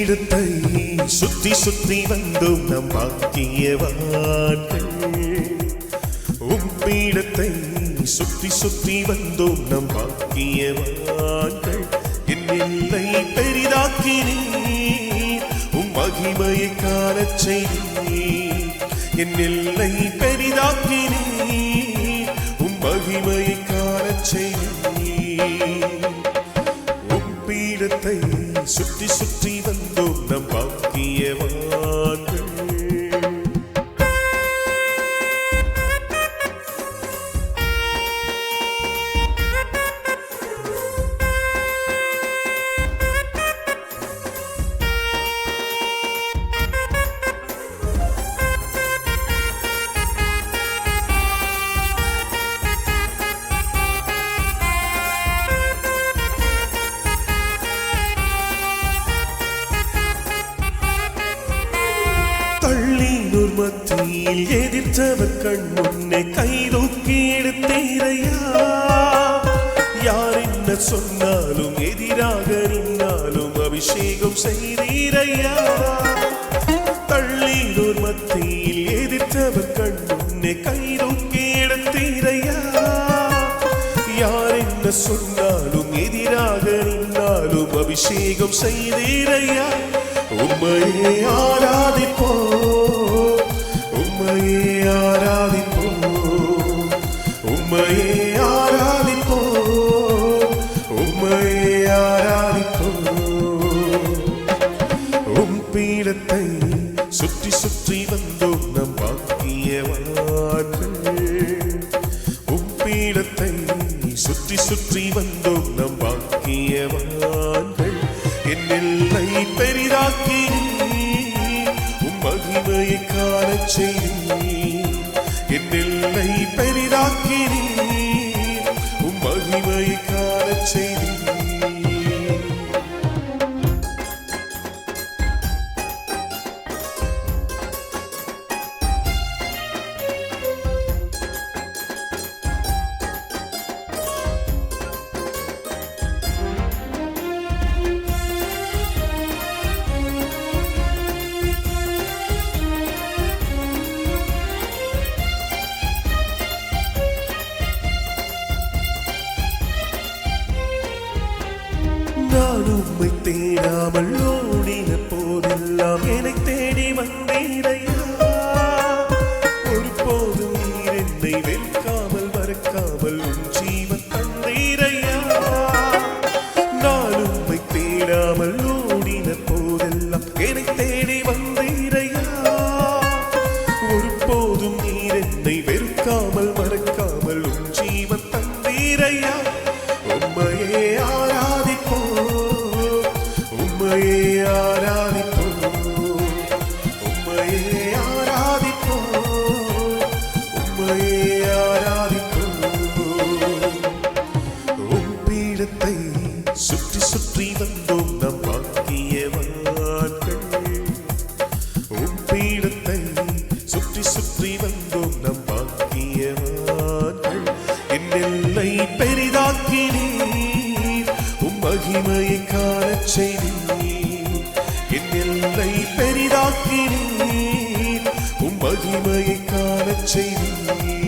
பீடத்தை சுற்றி சுற்றி வந்தோம் நம் பாக்கியவான்கள். பீடத்தை சுற்றி சுற்றி வந்தோம் நம் பாக்கியவான்கள். என் எல்லை பெரிதாக்கினீர், மகிமையை காணச் செய்தீர். என் எல்லை பெரிதாக்கினீர், மகிமையை காணச் செய்தீர். பீடத்தை சுற்றி சுற்றி வந்தோம் நம் பாக்கியவான்கள். தள்ளீனூர் மத்தியில் எதிர்த்தவர் கண் முன்னே கைதூக்கி எடுத்தீரையா. யார் என்ன சொன்னாலும் எதிராக நின்னாலும் அபிஷேகம் செய்தீரையா. தள்ளீனூர் மத்தியில் எதிர்த்தவர் கண் முன்னே கைதூக்கி எடுத்தீரையா. யார் என்ன சொன்னாலும் எதிராக நின்னாலும் அபிஷேகம் செய்தீரையா. உம்மையே ஆராதிப்போம், உம்மையே ஆராதிப்போம், உம்மையே ஆராதிப்போம், உம்மையே ஆராதிப்போம். பீடத்தை சுற்றி சுற்றி வந்தோம் நம் பாக்கியவான்கள். பீடத்தை சுற்றி சுற்றி வந்தோம் நம் பாக்கியவான்கள். என் எல்லை பெரிதாக்கினீர், மகிமையை காணச் செய்தீர். என் எல்லை பெரிதாக்கினீர், மகிமையை காணச் செய்தீர். நான் உம்மை தேடாமல் ஓடின போதெல்லாம் என்னை தேடி வந்தீரையா. ஒருபோதும் நீர் என்னை வெறுக்காமல் மறக்காமல் உன் ஜீவன் தந்தீரையா. நான் உம்மை தேடாமல் ஓடின போதெல்லாம் என்னை தேடி வந்தீரையா. ஒருபோதும் நீர் என்னை வெறுக்காமல் மறக்காமல் உன் ஜீவன் தந்தீரையா. உம்மையே ஆராதிப்போம், உம்மையே ஆராதிப்போம், உம்மையே ஆராதிப்போம், உம்மையே ஆராதிப்போம். பீடத்தை சுற்றி சுற்றி வந்தோம் நம் பாக்கியவான்கள். பீடத்தை சுற்றி சுற்றி வந்தோம் நம் பாக்கியவான்கள். என் எல்லை பெரிதாக்கினீர், மகிமையை காணச் செய்தீர். என் எல்லை பெரிதாக்கினீர், மகிமையை காணச் செய்தீர்.